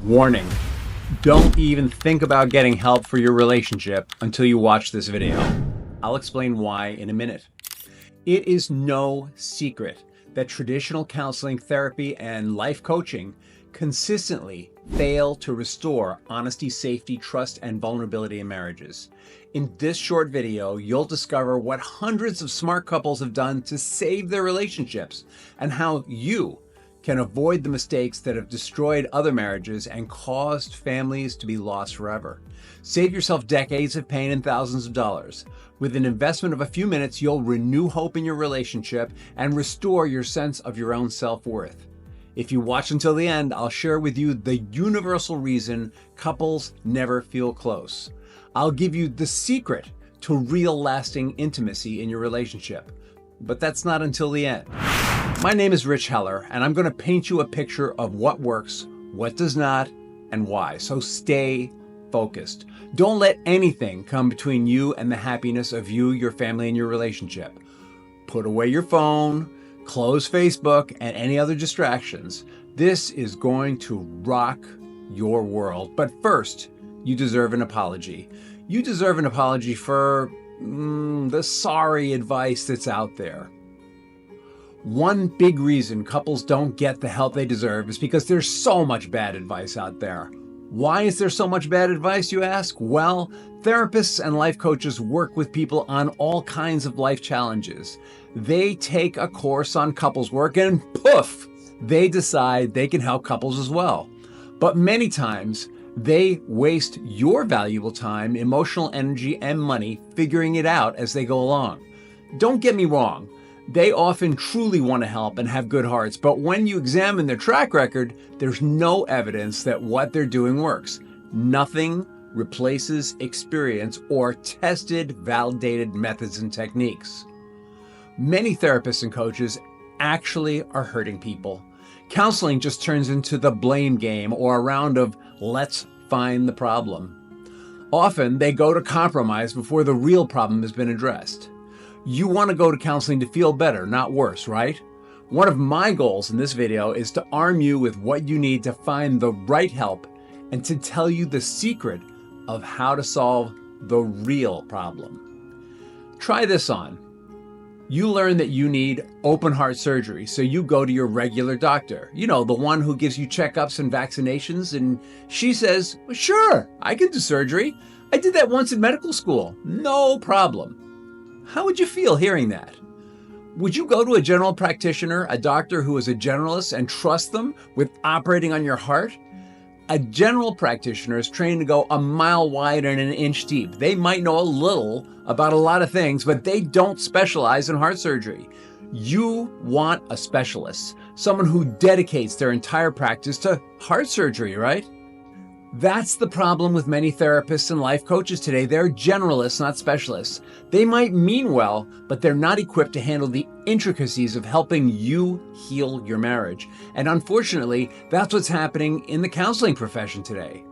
Warning, don't even think about getting help for your relationship until you watch this video. I'll explain why in a minute. It is no secret that traditional counseling, therapy, and life coaching consistently fail to restore honesty, safety, trust, and vulnerability in marriages. In this short video, you'll discover what hundreds of smart couples have done to save their relationships and how you can avoid the mistakes that have destroyed other marriages and caused families to be lost forever. Save yourself decades of pain and thousands of dollars. With an investment of a few minutes, you'll renew hope in your relationship and restore your sense of your own self-worth. If you watch until the end, I'll share with you the universal reason couples never feel close. I'll give you the secret to real lasting intimacy in your relationship. But that's not until the end. My name is Rich Heller, and I'm going to paint you a picture of what works, what does not, and why. So stay focused. Don't let anything come between you and the happiness of you, your family, and your relationship. Put away your phone, close Facebook, and any other distractions. This is going to rock your world. But first, you deserve an apology. You deserve an apology for the sorry advice that's out there. One big reason couples don't get the help they deserve is because there's so much bad advice out there. Why is there so much bad advice, you ask? Well, therapists and life coaches work with people on all kinds of life challenges. They take a course on couples work and poof, they decide they can help couples as well. But many times, they waste your valuable time, emotional energy, and money figuring it out as they go along. Don't get me wrong. They often truly want to help and have good hearts, but when you examine their track record, there's no evidence that what they're doing works. Nothing replaces experience or tested, validated methods and techniques. Many therapists and coaches actually are hurting people. Counseling just turns into the blame game or a round of let's find the problem. Often they go to compromise before the real problem has been addressed. You want to go to counseling to feel better, not worse, right? One of my goals in this video is to arm you with what you need to find the right help and to tell you the secret of how to solve the real problem. Try this on. You learn that you need open heart surgery, so you go to your regular doctor. You know, the one who gives you checkups and vaccinations, and she says, well, sure, I can do surgery. I did that once in medical school. No problem. How would you feel hearing that? Would you go to a general practitioner, a doctor who is a generalist, and trust them with operating on your heart? A general practitioner is trained to go a mile wide and an inch deep. They might know a little about a lot of things, but they don't specialize in heart surgery. You want a specialist, someone who dedicates their entire practice to heart surgery, right? That's the problem with many therapists and life coaches today. They're generalists, not specialists. They might mean well, but they're not equipped to handle the intricacies of helping you heal your marriage. And unfortunately, that's what's happening in the counseling profession today.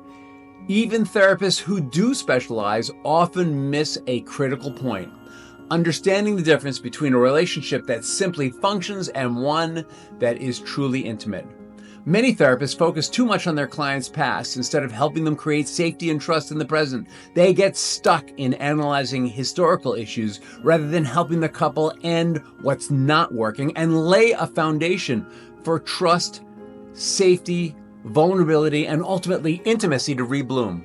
Even therapists who do specialize often miss a critical point: understanding the difference between a relationship that simply functions and one that is truly intimate. Many therapists focus too much on their clients' past instead of helping them create safety and trust in the present. They get stuck in analyzing historical issues rather than helping the couple end what's not working and lay a foundation for trust, safety, vulnerability, and ultimately intimacy to rebloom.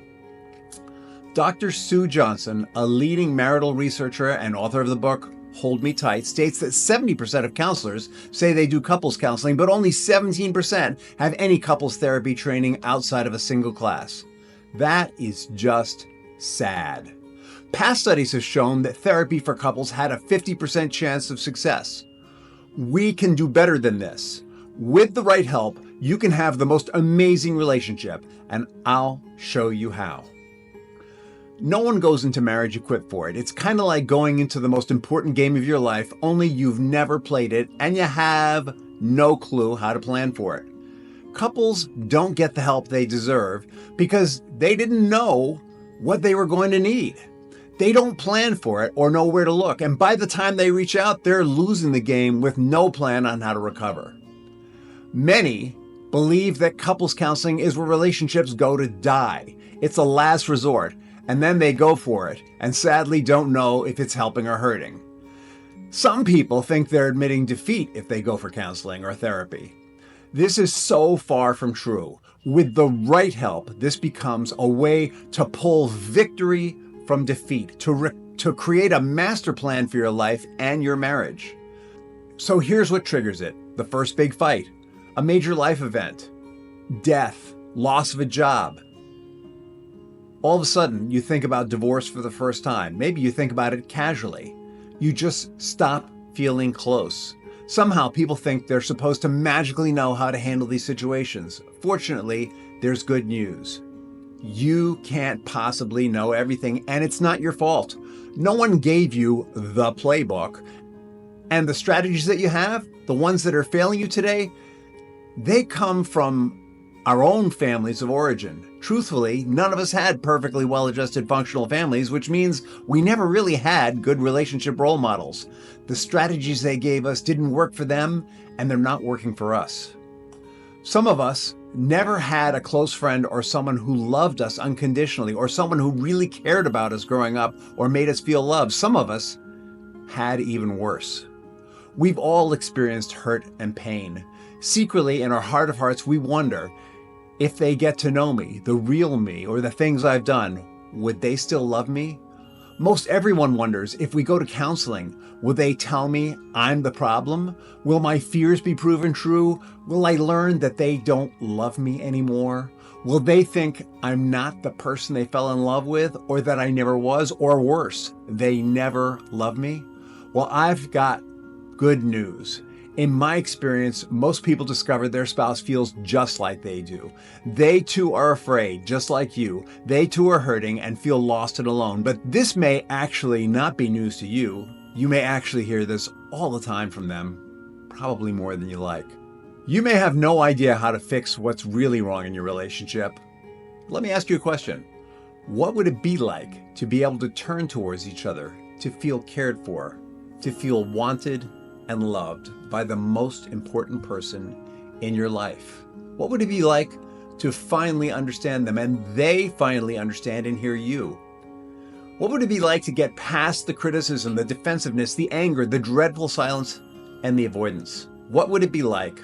Dr. Sue Johnson, a leading marital researcher and author of the book Hold Me Tight, states that 70% of counselors say they do couples counseling, but only 17% have any couples therapy training outside of a single class. That is just sad. Past studies have shown that therapy for couples had a 50% chance of success. We can do better than this. With the right help, you can have the most amazing relationship, and I'll show you how. No one goes into marriage equipped for it. It's kind of like going into the most important game of your life, only you've never played it and you have no clue how to plan for it. Couples don't get the help they deserve because they didn't know what they were going to need. They don't plan for it or know where to look, and by the time they reach out, they're losing the game with no plan on how to recover. Many believe that couples counseling is where relationships go to die. It's a last resort, and then they go for it, and sadly don't know if it's helping or hurting. Some people think they're admitting defeat if they go for counseling or therapy. This is so far from true. With the right help, this becomes a way to pull victory from defeat, to create a master plan for your life and your marriage. So here's what triggers it. The first big fight, a major life event, death, loss of a job. All of a sudden, you think about divorce for the first time. Maybe you think about it casually. You just stop feeling close. Somehow people think they're supposed to magically know how to handle these situations. Fortunately, there's good news. You can't possibly know everything, and it's not your fault. No one gave you the playbook. And the strategies that you have, the ones that are failing you today, they come from our own families of origin. Truthfully, none of us had perfectly well-adjusted functional families, which means we never really had good relationship role models. The strategies they gave us didn't work for them, and they're not working for us. Some of us never had a close friend or someone who loved us unconditionally, or someone who really cared about us growing up or made us feel loved. Some of us had even worse. We've all experienced hurt and pain. Secretly, in our heart of hearts, we wonder, if they get to know me, the real me, or the things I've done, would they still love me? Most everyone wonders, if we go to counseling, will they tell me I'm the problem? Will my fears be proven true? Will I learn that they don't love me anymore? Will they think I'm not the person they fell in love with, or that I never was, or worse, they never love me? Well, I've got good news. In my experience, most people discover their spouse feels just like they do. They too are afraid, just like you. They too are hurting and feel lost and alone. But this may actually not be news to you. You may actually hear this all the time from them, probably more than you like. You may have no idea how to fix what's really wrong in your relationship. Let me ask you a question. What would it be like to be able to turn towards each other, to feel cared for, to feel wanted and loved by the most important person in your life? What would it be like to finally understand them and they finally understand and hear you? What would it be like to get past the criticism, the defensiveness, the anger, the dreadful silence, and the avoidance? What would it be like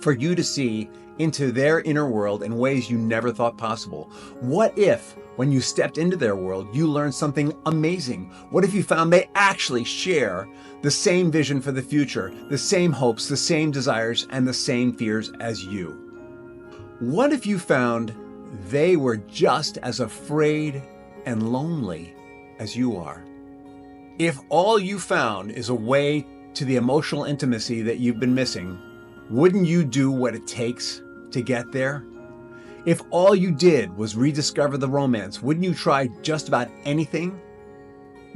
for you to see into their inner world in ways you never thought possible? What if, when you stepped into their world, you learned something amazing? What if you found they actually share the same vision for the future, the same hopes, the same desires, and the same fears as you? What if you found they were just as afraid and lonely as you are? If all you found is a way to the emotional intimacy that you've been missing, wouldn't you do what it takes to get there? If all you did was rediscover the romance, wouldn't you try just about anything?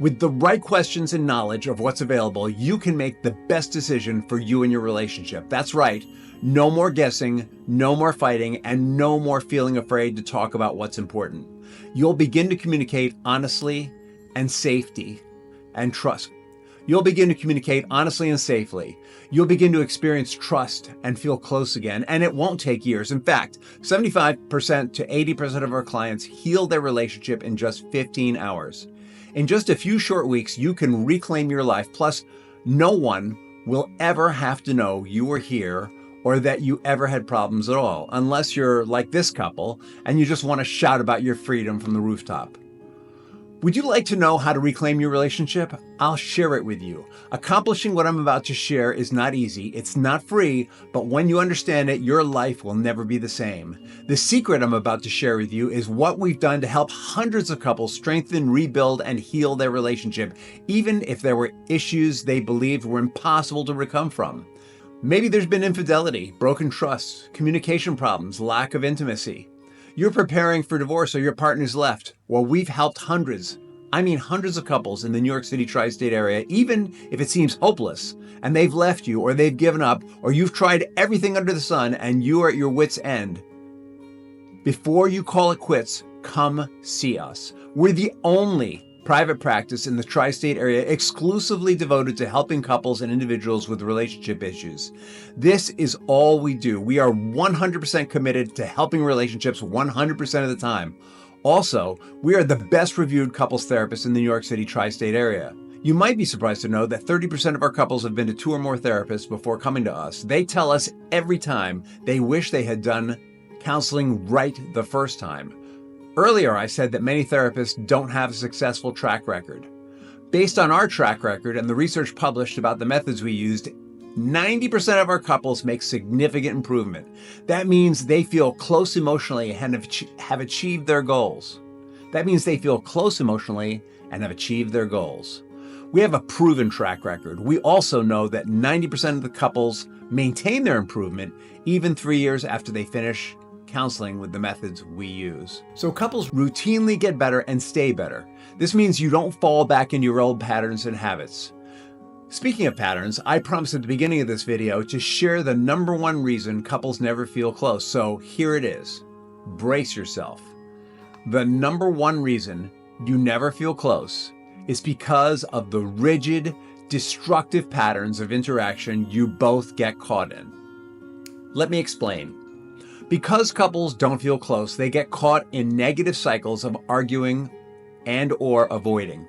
With the right questions and knowledge of what's available, you can make the best decision for you and your relationship. That's right. No more guessing, no more fighting, and no more feeling afraid to talk about what's important. You'll begin to communicate honestly and safety and trust. You'll begin to communicate honestly and safely. You'll begin to experience trust and feel close again, and it won't take years. In fact, 75% to 80% of our clients heal their relationship in just 15 hours. In just a few short weeks, you can reclaim your life. Plus, no one will ever have to know you were here or that you ever had problems at all, unless you're like this couple and you just want to shout about your freedom from the rooftop. Would you like to know how to reclaim your relationship? I'll share it with you. Accomplishing what I'm about to share is not easy. It's not free, but when you understand it, your life will never be the same. The secret I'm about to share with you is what we've done to help hundreds of couples strengthen, rebuild, and heal their relationship, even if there were issues they believed were impossible to recover from. Maybe there's been infidelity, broken trust, communication problems, lack of intimacy. You're preparing for divorce or your partner's left. Well, we've helped hundreds of couples in the New York City tri-state area, even if it seems hopeless and they've left you or they've given up or you've tried everything under the sun and you are at your wit's end. Before you call it quits, come see us. We're the only private practice in the tri-state area exclusively devoted to helping couples and individuals with relationship issues. This is all we do. We are 100% committed to helping relationships 100% of the time. Also, we are the best reviewed couples therapists in the New York City tri-state area. You might be surprised to know that 30% of our couples have been to 2 or more therapists before coming to us. They tell us every time they wish they had done counseling right the first time. Earlier, I said that many therapists don't have a successful track record. Based on our track record and the research published about the methods we used, 90% of our couples make significant improvement. That means they feel close emotionally and have achieved their goals. That means they feel close emotionally and have achieved their goals. We have a proven track record. We also know that 90% of the couples maintain their improvement even 3 years after they finish counseling with the methods we use. So couples routinely get better and stay better. This means you don't fall back into your old patterns and habits. Speaking of patterns, I promised at the beginning of this video to share the number one reason couples never feel close. So here it is. Brace yourself. The number one reason you never feel close is because of the rigid, destructive patterns of interaction you both get caught in. Let me explain. Because couples don't feel close, they get caught in negative cycles of arguing and or avoiding.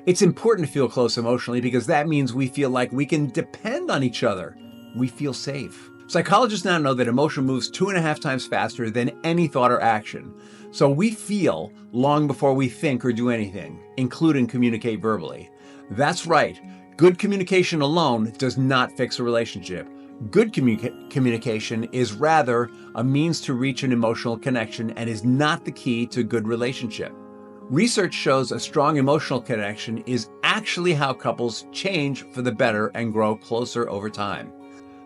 It's important to feel close emotionally because that means we feel like we can depend on each other. We feel safe. Psychologists now know that emotion moves 2.5 times faster than any thought or action. So we feel long before we think or do anything, including communicate verbally. That's right. Good communication alone does not fix a relationship. Good communication is rather a means to reach an emotional connection and is not the key to good relationship. Research shows a strong emotional connection is actually how couples change for the better and grow closer over time.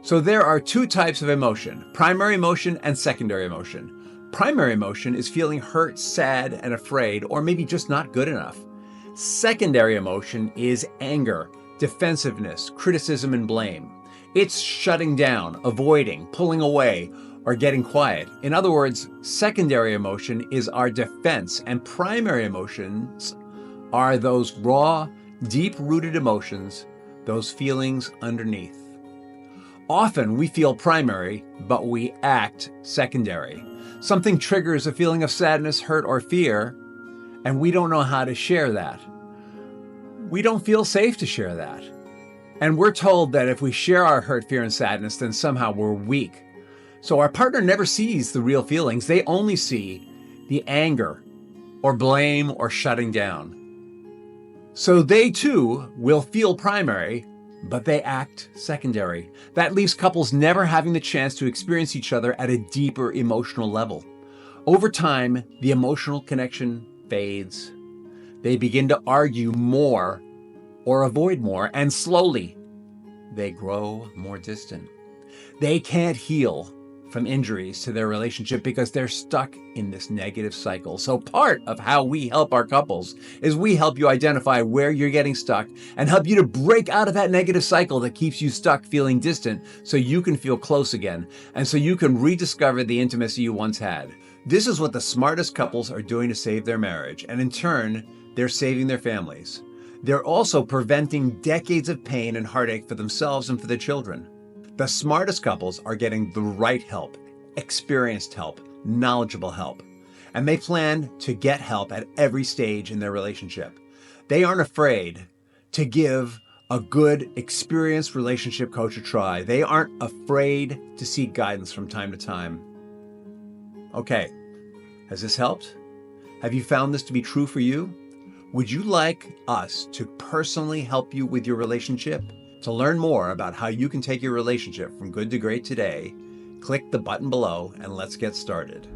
So there are 2 types of emotion, primary emotion and secondary emotion. Primary emotion is feeling hurt, sad, and afraid, or maybe just not good enough. Secondary emotion is anger, defensiveness, criticism, and blame. It's shutting down, avoiding, pulling away, or getting quiet. In other words, secondary emotion is our defense, and primary emotions are those raw, deep-rooted emotions, those feelings underneath. Often we feel primary, but we act secondary. Something triggers a feeling of sadness, hurt, or fear, and we don't know how to share that. We don't feel safe to share that. And we're told that if we share our hurt, fear, and sadness, then somehow we're weak. So our partner never sees the real feelings. They only see the anger or blame or shutting down. So they too will feel primary, but they act secondary. That leaves couples never having the chance to experience each other at a deeper emotional level. Over time, the emotional connection fades. They begin to argue more or avoid more, and slowly they grow more distant. They can't heal from injuries to their relationship because they're stuck in this negative cycle. So part of how we help our couples is we help you identify where you're getting stuck and help you to break out of that negative cycle that keeps you stuck feeling distant so you can feel close again and so you can rediscover the intimacy you once had. This is what the smartest couples are doing to save their marriage, and in turn, they're saving their families. They're also preventing decades of pain and heartache for themselves and for their children. The smartest couples are getting the right help, experienced help, knowledgeable help, and they plan to get help at every stage in their relationship. They aren't afraid to give a good, experienced relationship coach a try. They aren't afraid to seek guidance from time to time. Okay, has this helped? Have you found this to be true for you? Would you like us to personally help you with your relationship? To learn more about how you can take your relationship from good to great today, click the button below and let's get started.